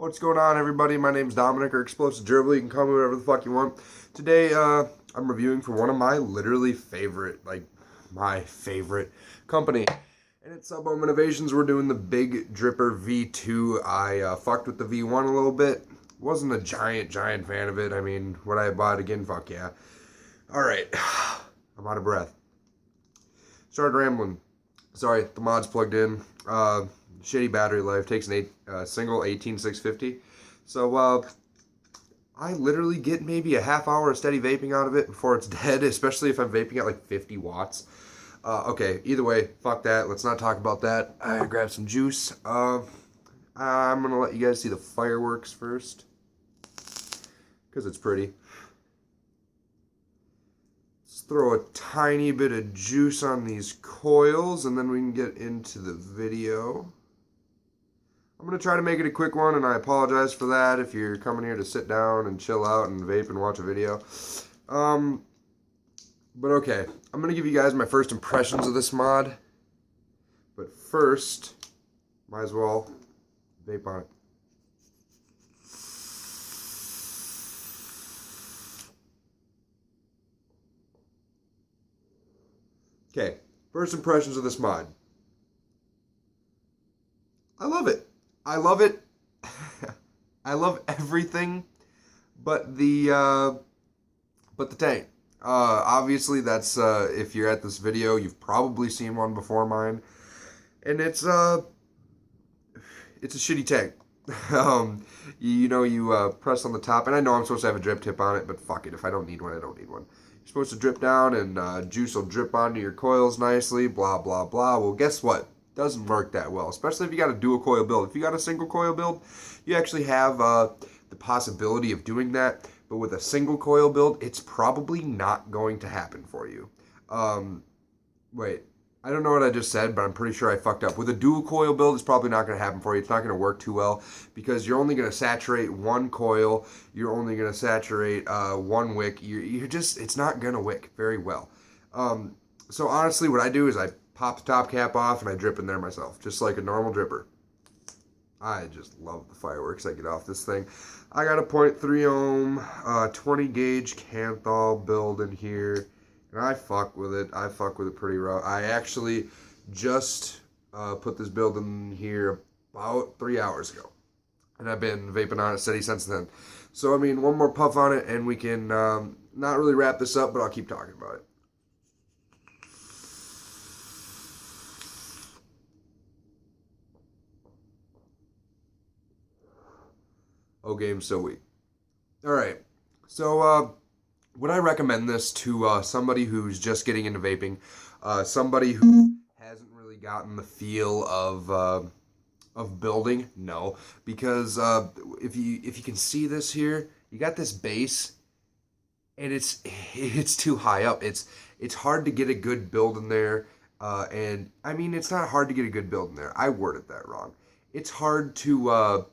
What's going on, everybody? My name's Dominic, or Explosive Gerbil. You can call me whatever the fuck you want. Today, I'm reviewing for one of my literally favorite, my favorite company. And it's Ohm Innovations. We're doing the Big Dripper V2. I fucked with the V1 a little bit. Wasn't a giant fan of it. I mean, would I buy it again? Fuck yeah. Alright. I'm out of breath. Started rambling. Sorry, the mod's plugged in. Shitty battery life. Takes a single 18650. So, I literally get maybe a half hour of steady vaping out of it before it's dead, especially if I'm vaping at like 50 watts. Okay, either way, fuck that. Let's not talk about that. I gotta grab some juice. I'm gonna let you guys see the fireworks first, because it's pretty. Let's throw a tiny bit of juice on these coils, and then we can get into the video. I'm going to try to make it a quick one, and I apologize for that if you're coming here to sit down and chill out and vape and watch a video. But okay, I'm going to give you guys my first impressions of this mod. But first, might as well vape on it. Okay, first impressions of this mod. I love it. I love it. I love everything but the tank. Obviously, that's if you're at this video, you've probably seen one before mine, and it's a shitty tank. You press on the top, and I know I'm supposed to have a drip tip on it, but fuck it. If I don't need one, I don't need one. You're supposed to drip down, and juice will drip onto your coils nicely. Blah blah blah. Well, guess what? Doesn't work that well, especially if you got a dual coil build. If you got a single coil build, you actually have the possibility of doing that, but with a single coil build, it's probably not going to happen for you. Wait, I don't know what I just said, but I'm pretty sure I fucked up. With a dual coil build, it's probably not going to happen for you. It's not going to work too well, because you're only going to saturate one coil, you're only going to saturate one wick, it's not going to wick very well. So honestly, what I do is I pop the top cap off and I drip in there myself, just like a normal dripper. I just love the fireworks I get off this thing. I got a 0.3 ohm, 20 gauge Canthal build in here, and I fuck with it. I fuck with it pretty rough. I actually just put this build in here about 3 hours ago, and I've been vaping on it steady since then. So I mean, one more puff on it and we can not really wrap this up, but I'll keep talking about it. Oh, game's so weak. Alright, so would I recommend this to somebody who's just getting into vaping? Somebody who hasn't really gotten the feel of building? No, because if you can see this here, you got this base, and it's too high up. It's hard to get a good build in there, and I mean, it's not hard to get a good build in there. I worded that wrong. It's hard to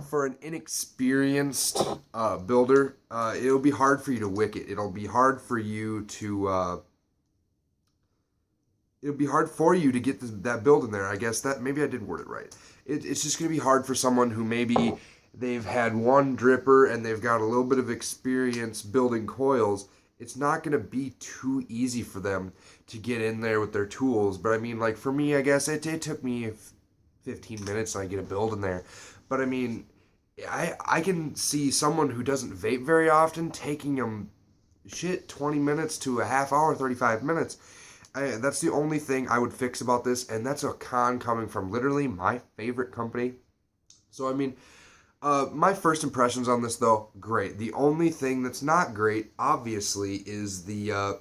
for an inexperienced builder, it'll be hard for you to wick it. It'll be hard for you to get that build in there. I guess that maybe I didn't word it right. It's just going to be hard for someone who maybe they've had one dripper and they've got a little bit of experience building coils. It's not going to be too easy for them to get in there with their tools. But I mean, like for me, I guess it took me 15 minutes and I get a build in there. But I mean, I can see someone who doesn't vape very often taking them 20 minutes to a half hour, 35 minutes. That's the only thing I would fix about this, and that's a con coming from literally my favorite company. So I mean, my first impressions on this though, great. The only thing that's not great, obviously, is the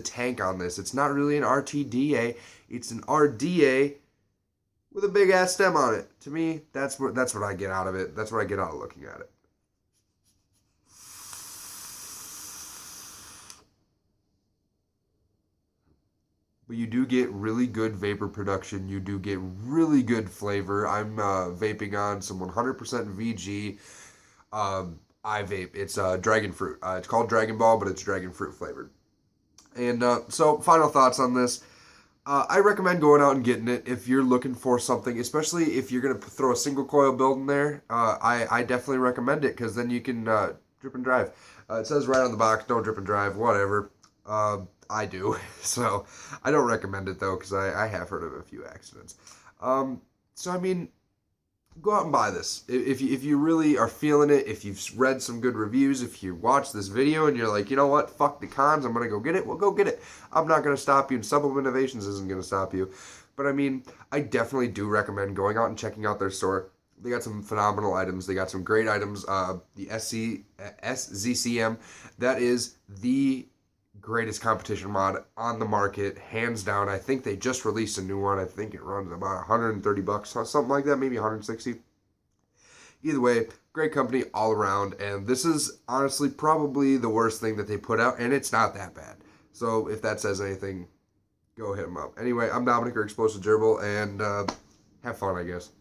tank on this. It's not really an RTDA, it's an RDA with a big ass stem on it. To me, that's what I get out of it. That's what I get out of looking at it. But you do get really good vapor production. You do get really good flavor. I'm vaping on some 100% VG I vape. It's dragon fruit. It's called Dragon Ball, but it's dragon fruit flavored. And so, final thoughts on this. I recommend going out and getting it if you're looking for something, especially if you're gonna throw a single coil build in there. I definitely recommend it because then you can drip and drive. It says right on the box, don't drip and drive, whatever. I do, so I don't recommend it though because I have heard of a few accidents. So I mean, go out and buy this. If you really are feeling it, if you've read some good reviews, if you watch this video and you're like, you know what, fuck the cons, I'm gonna go get it. Well, go get it. I'm not gonna stop you, and Ohm Innovations isn't gonna stop you. But I mean, I definitely do recommend going out and checking out their store. They got some phenomenal items. They got some great items. The SZCM, that is the greatest competition mod on the market, hands down. I think they just released a new one. I think it runs about 130 bucks, something like that, maybe 160. Either way, great company all around, and this is honestly probably the worst thing that they put out, and it's not that bad. So if that says anything, go hit them up. Anyway, I'm Dominic, or Explosive Gerbil, and have fun, I guess.